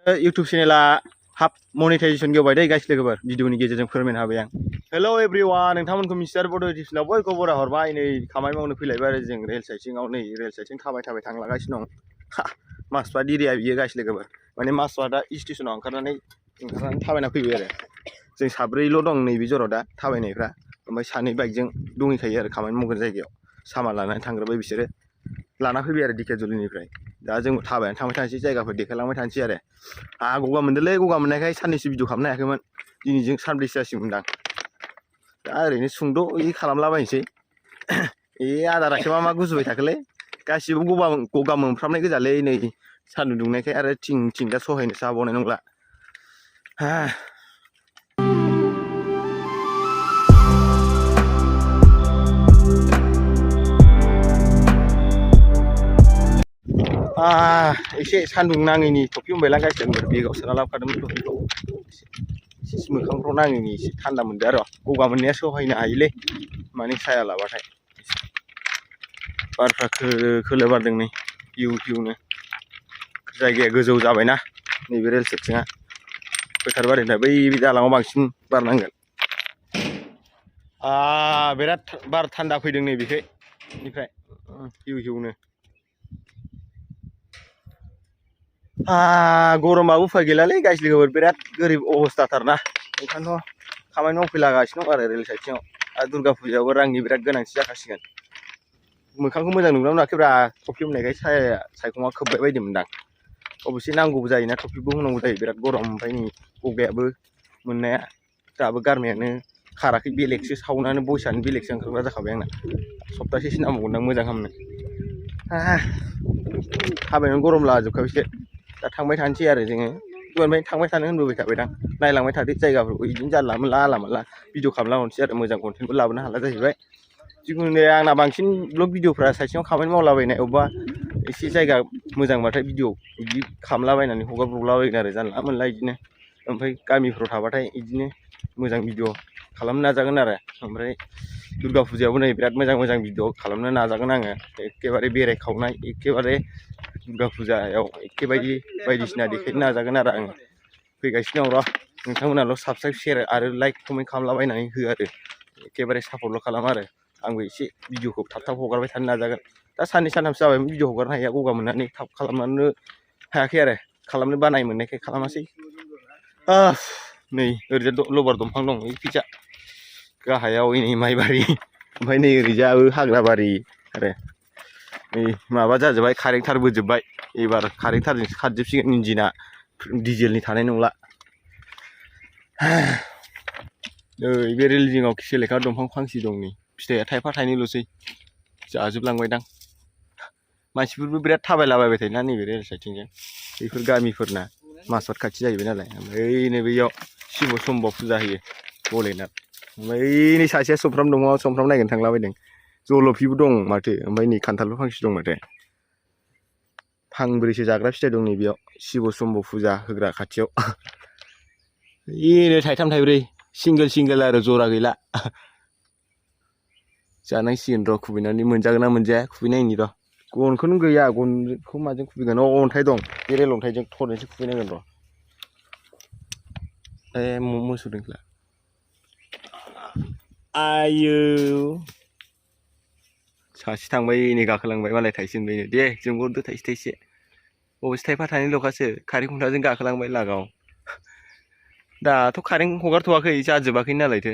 YouTube चेनेला half मनिटाइजेशन गेवबाय दै guys लोगोफोर भिडिअनि गेजेरजों फोरमायनो हाबाय आं। हेल' एभ्रिवान, नोंथांमोनखौ मिस्टार बड' इउटिउबनाव बयखौबो बरा हरबाय। नै खामानि मावनो फैलायबाय आरो जों रेल साइथिंआव, नै रेल साइथिं थाबाय थांलागासिनो दं। मासबाद एरिया बियो गाइस लोगोफोर, माने मासबादा स्टेसनाव ओंखारनानै थाबायना फैबाय आरो जों साब्रैल' दं नैबे जराव दा थाबायनायफ्रा, ओमफ्राय सानै बाइकजों दंहैखायो आरो खामानि मावग्रा जायगायाव सामान लानानै थांग्रोबाय बिसोरो, लाना फैबाय आरो दिकेजुलिनिफ्राय। दा जों थाबायनानै थांबाय थानोसै, जायगाफोर देखायलांबाय थानोसै आरो। गगा मोनदोंलै, गगा मोननायखाय साननैसो भिडिअ खालामनो हायाखैमोन, दिनैजों सानब्रैसो जासिगोनदां। दा ओरैनो सुंद' खालामलाबायनोसै। आदारासो मा गुजुबाय थाखोलै, गासिबो गगा मोनफ्रामनाय गोजालै नै सान्दुं दुंनायखाय, आरो थिं दा सहायनोसो हाबावनाय नंला। एसे सान्दुं नाङैनि टफि हमबायलां गाइस, बेगाव सोना लाबोखादोंमोन टफिखौ। एसे मोखांफ्राव नाङैनि एसे थान्दा मोनदों आरो। गगा मोननाया सहायनो हायोलै माने साया लाबाथाय। बारफ्रा खोलो बारदों नै हिउ नो। जायगाया गोजौ जाबायना नैबे रेल साइथिंआ, फोथार बारिनिफ्राय बै दालाङाव बांसिन बारनांगोन। बिराद बार थान्दा फैदों नै बेनिफ्राय हिउ नो। गरमबाबो उफाय गैलालै गाइस लोगोफोर, बिराद गोरिब अबस्थाथारना। ओंखायनोथ' खामानि मावफैलागासिनो दं आरो रेल साइथिंआव। आरो दुर्गा फुजायावबो रांनि बिराद गोनांथि जाखासिगोन। मोखांखौ मोजां नुदोंना नुवाखैब्रा, टफि हमनायखाय सायखङा खोबबाय बायदि मोनदां। अबेसे नांगौबो जायोना, टफिबो होनांगौ जायो, बिराद गरम। ओमफ्राय नै गगायाबो मोननाया दाबो गारमायानो खाराखै, बेलेगसो सावनानै बयसआनो बेलेगसो ओंखारग्रा जाखाबाय आंना। सप्तासेसो नांबावगोनदां मोजां हामनो। थाबायनो गरम लाजोबखाबायसो। दा थांबाय थानोसै आरो जोङो, दहायनिफ्रायनो थांबाय थानो होनबोबाय थाबायदां। नायलांबाय थादो जायगाफोरखौ, बिदिनो जानला मोनला भिडिअ खालामला हरनोसै आरो, मोजां कन्टेन्टबो लाबोनो हाला जाहैबाय। जिखुनु जाया आंना बांसिन ब्लग भिडिअफ्रा साइथिङाव खामानि मावलाबायनाय, अबेबा एसे जायगा मोजांबाथाय भिडिअ बिदि खालामलाबायनानै हगारब्रबलाबायगोन आरो जानला मोनला बिदिनो। ओमफ्राय गामिफ्राव थाबाथाय बिदिनो मोजां भिडिअ खालामनो नाजागोन आरो। ओमफ्राय दुर्गा फुजायावबो नै बिराद मोजां भिडिअ खालामनो नाजागोन आङो। एखेबारे बेरायखावनाय, एखेबारे दुर्गा फुजायाव बायदिसिना देखायनो नाजागोन आरो आङो। फैगासिनो दं र', नोंथांमोनाल' साबसक्राइब, शेयार आरो लाइक कमेन्ट खालामलाबायनानै हो आरो। एखेबारे सापर्टल' खालाम आरो। आंबो एसे भिडिअखौ थाब हगारबाय थानो नाजागोन। दा साननै सानथामसो जाबायमोन भिडिअ हगारनो हाया, गगा मोननानै थाब खालामनो हायाखै आरो, खालामनो बानाय मोननायखाय खालामासै। नै ओरैजा लबार दंफां दं ओइखैजा गाहायाव, नै माइबारि, ओमफ्राय नै ओरैजाबो हाग्राबारि आरो। नै माबा जाजोब्बाय, कारेन्ट थार बोजोब्बाय। एबार कारेन्ट थारजोंसो खारजोबसिगोन, इन्जिना डिजेलनि थानाय नंला। बे रेल जिङाव सेलेखा दंफां फांसे दं, नै फिथाइया थाइफा थाइनैल'सै, जाजोबलांबायदां। मानसिफोरबो बिराद थाबायलाबायबाय थायोना नैबे रेल साइथिंजों, बेफोर गामिफोरना मासबाद खाथि जाहैबाय नालाय। ओमफ्राय नै बैयाव शिब शम्ब फुजा होयो भलेनाथ। ओमफ्राय नै सासेया समफ्राम दङ, समफ्राम नायगिरनो थांलाबायदों। जलफिबो दं माथो, ओमफ्राय नै खान्थालबो फांसे दं माथो। फांब्रैसो जाग्रा फिथाइ दं नै बेयाव, शिब शम्ब फुजा होग्रा खाथियाव। नै थाइथाम थाइब्रै सिंगोल आरो, जरा गैला। जानांसिगोन र', खुबैनानै मोनजागोन ना मोनजाया खुबैनायनि र'। गनखौनो गैया, गनखौ माजों खुबैगोन। अन्थाइ दं, बे रेल अन्थाइजों थरनैसो खुबैनांगोन र'। मोसौ दोंखोला आयौ, सासे थांबाय नै गाखोलांबाय मालाय थाइसे मोनबायनो। दे जोंबो हरदो थाइसे। अबेसे थाइफा थाइनैल'खासो, कारेन्ट खुन्थाजों गाखोलांबाय लागाव। दाथ' कारेन्ट हगारथ'वाखै, जाजोबाखै नालायथो।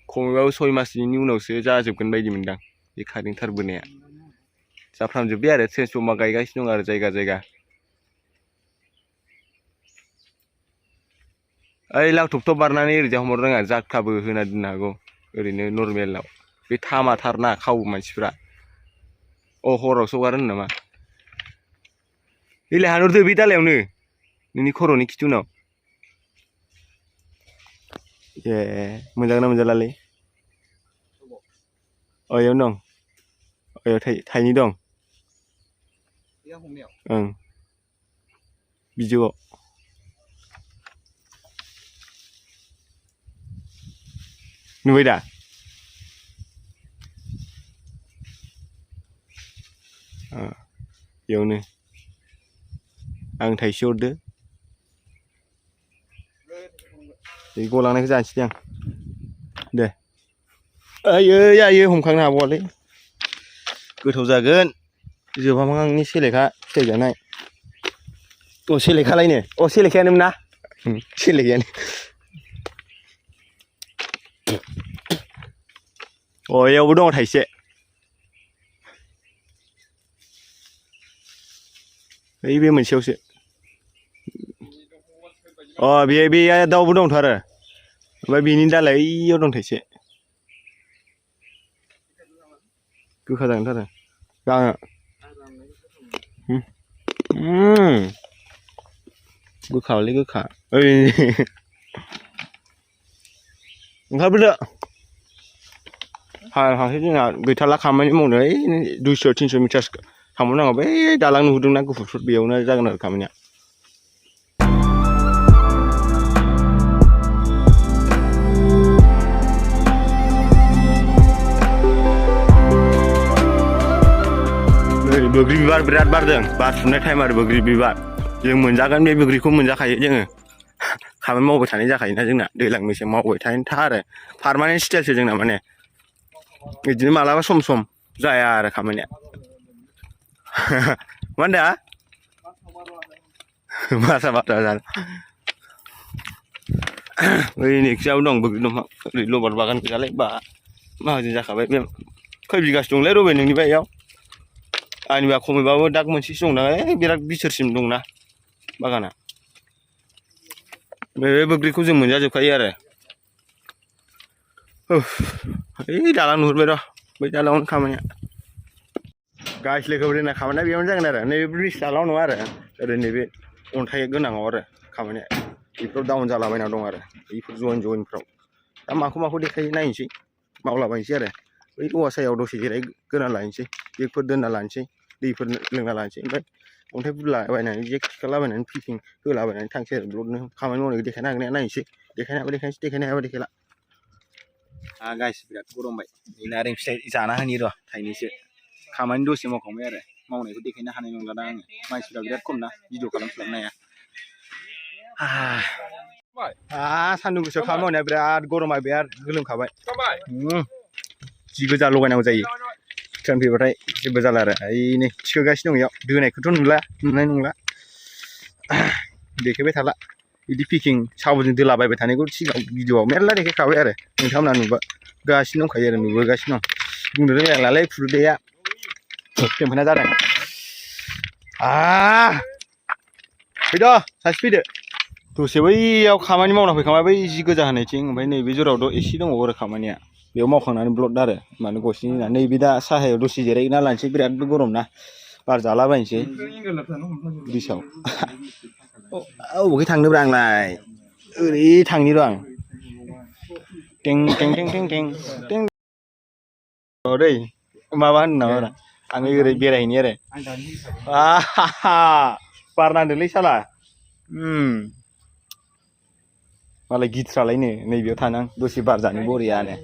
खमैबाबो 6 मासनि उनावसो जाजोबगोन बायदि मोनदां बे कारेन्ट थार बोनाया। जाफ्रामजोब्बाय आरो, ट्रेन्सफर्मार गायगासिनो दं आरो जायगा। ओइ लावथबथब बारनानै ओरैजा हमहरदों आं, जाख्लाबो होना दोननो हागौ ओरैनो नर्मेलाव। बे थामाथारना खावो मानसिफ्रा। हरावसो हगारो होनो नामा? ओइलाय हानहरदो बे दालायावनो, नोंनि खर'नि खिथुनाव। मोनजागोन ना मोनजालालै? इयावनो दं, थाइनै दं। ओं, बिजौआव। नुबाय दा? बेयावनो, आं थाइसे हरदो। दै गलांनायखौ जानोसै आं दे आयै हमखांनो हाबावालै गोथाव जागोन जोबामांनि सेलेखा फिथाइ जानाय सेलेखालायनो सेलेखायानोमोन ना सेलेखायानो एयावबो दङ थाइसे ओइ बे मोनसेयावसो बे दाउबो दंथ' आरो ओमफ्राय बेनि दालाय ओइयाव दं थाइसे गोखा जागोनथ' आरो गोखालै गोखा ओइ ओंखारबोदो हायाखै जोंना गैथारला खामानि मावनो ओइ 200-300 मिटारसो थांबावनांगौ बै दालां नुहुरदोंना गुफुरफोर बेयावनो जागोन आरो खामानिया बैग्रि बिबार बिराद बारदों बारफुनाय टाइम आरो बैग्रि बिबार जों मोनजागोन बे बैग्रिखौ मोनजाखायो जोङो खामानि मावबाय थानाय जाखायोना जोंना दैज्लां मेसें मावबाय थानाय आरो पारमानेन्ट स्टाइलसो जोंना माने बिदिनो मालाबा सम सम जाया आरो खामानिया मा होनदों मासा बाथा जानो ओइ नेक्स्टआव दं बैग्रि दंफां ओरै लबार बागान गैयालाय बा माहाजोन जाखाबाय बे खै बिगासो दंलै रबाय नोंनिबा इयाव आंनिबा खमैबाबो दाग मोनसेसो दंना बिराद बिथोरसिम दंना बागाना बे बैग्रिखौ जों मोनजाजोबखायो आरो ओइ दालां नुहुरबाय र' बै दालाङावनो खामानिया गाइस लोगोफोर जोंना खामानिया बेयावनो जागोन आरो नैबे ब्रिज दालाङाव नङा आरो ओरै नैबे अन्थाइ गोनाङाव आरो खामानिया बेफोराव डाउन जालाबायना दं आरो बेफोर जइनफ्राव दा माखौ देखायो नायनोसै मावलाबायनोसै आरो बै औवा सायाव दसे जिरायग्रोना लानोसै बेगफोर दोनना लानोसै दैफोर लोंना लानोसै ओमफ्राय अन्थाइ बुरलाबायनानै जेक थिखांलाबायनानै पिकिं होलाबायनानै थांसै आरो ब्लडनो खामानि मावनायखौ देखायनो हागोन ना नायनोसै देखायनो हाबा देखायनोसै देखायनो हायाबा देखायला गाइस बिराद गरमबाय नारें फिथाइ जाना होनि र' थाइनैसो खामानि दसे मावखांबाय आरो मावनायखौ देखायनो हानाय नंला दा आङो मानसिफ्रा बिराद खम ना भिडिअ खालामस्लाबनो हाया सान्दुं गोसायाव खामानि मावनाया बिराद गरमा बिराद गोलोमखाबाय जि गोजा लगायनांगौ जायो ट्रेन फैबाथाय जेबो जाला आरो ओइनै थिखोगासिनो दं इयाव दोनायखौथ' नुनाय नंला देखायबाय थाला बिदि पिकिं साबुजों दोलाबायबाय थानायखौ सिगाङाव भिडिअआव मेरला देखायखाबाय आरो नोंथांमोना नुगासिनो दंखायो आरो नुबोगासिनो दं बुंनो रोंलाय खुरुदैया फेंफोना जादों फैद' सासे फैदो दसे बैयाव खामानि मावना फैखांबाय बै जि गोजा होनायथिं ओमफ्राय नैबे जरावथ' एसे दंबावो आरो खामानिया बेयाव मावखांनानै ब्लड आरो माने गसिनि होना नैबे दा साहायाव दसे जिरायना लानोसै बिरादबो गरम ना बार जालाबायनोसै ब्रिजआव अबेखै थांनोब्रा आंलाय ओरै थांनि र' आं टें टें टें टें टें टें दै माबा होनो नामा आं ओरै बेरायहैनि आरो बार नांदोंलै साला मालाय गिथ्रालायनो नैबेयाव थानां दसे बार जानो बरियानो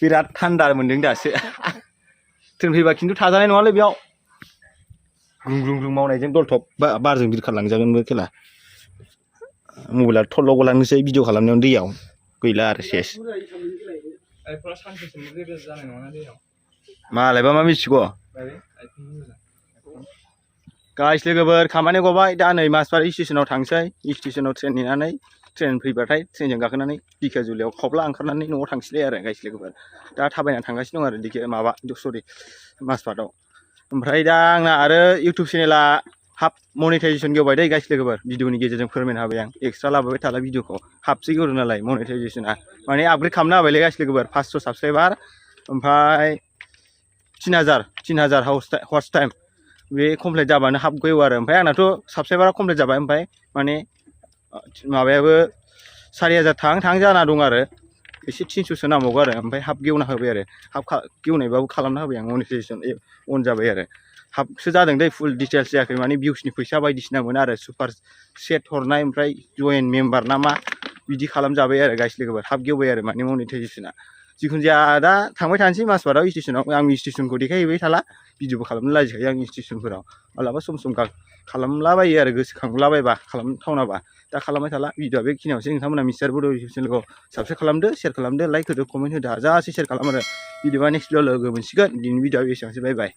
बिराद थान्दा मोन्दों दासो ट्रेन फैबा खिन्थु थाजानाय नङालै बेयाव ग्रुं ग्रुं ग्रुं मावनायजों दलथब बारजों बिरखारलांजागोनबो खेला मबाइला थरल' गलांनोसै भिडिअ खालामनायाव दैयाव गैला आरो सेस मालायबा मा मिथिगौ गाइस लोगोफोर खामानि गबाय दा नै माजबारि स्टेसनाव थांसै स्टेसनाव ट्रेन नेनानै ट्रेन फैबाथाय ट्रेनजों गाखोनानै दिखियाजुलियाव खावब्ला ओंखारनानै न'आव थांसैलाय आरो गाइस लोगोफोर दा थाबायना थांगासिनो दं आरो माबा सरि माजबाटआव ओमफ्राय दा आंना आरो इउटुब चेनेला हाफ मनिटाइजेसन गेवबाय दै गाइस लोगोफोर भिडिअनि गेजेरजों फोरमायनो हाबाय आं एक्सट्रा लाबोबाय थाला भिडिअखौ हाफसो गेवदों नालाय मनिटाइजेसना माने आपग्रेड खालामना होबायलै गाइस लोगोफोर 500 साबसक्राइबार ओमफ्राय 3000 हर्स टाइम बे कमप्लिट जाबानो हाफ गेवो आरो ओमफ्राय आंनाथ' साबसक्राइबारा कमप्लिट जाबाय ओमफ्राय माने माबायाबो 4000 थाहां जाना दं आरो एसे 300सो नांबावगौ आरो ओमफ्राय हाफ गेवना होबाय आरो हाफ गेवनायबाबो खालामना होबाय आं मनिटाइजेसन अन जाबाय आरो हाफसो जादों दै फुल डिटेल्स जायाखै माने भिउसनि फैसा बायदिसिना मोनो आरो सुपार सेट हरनाय ओमफ्राय जयेन मेम्बार ना मा बिदि खालामजाबाय आरो गाइस लोगोफोर हाफ गेवबाय आरो माने मनिटाइजेसना जिखुनु जाया दा थांबाय थानोसै माजबाटआव स्टेसनाव आं स्टेसनखौ देखायहैबाय थाला भिडिअबो खालामनो लाजिखायो आं स्टेसनफोराव मालाबा सम खालामलाबायो आरो गोसोखांलाबायबा खालामथावनाबा दा खालामबाय थाला भिडिअआ बेखिनियावसो नोंथांमोना मिस्टार बड' इउटुब चेनेलखौ साबसक्राइब खालामदो शेयार खालामदो लाइक होदो कमेन्ट होदो हाजासे शेयार खालाम आरो भिडिअआ नेक्स्ट भिडिअ लोगो मोनसिगोन दिनैनि भिडिअआ एसेयावनोसै बाय बाय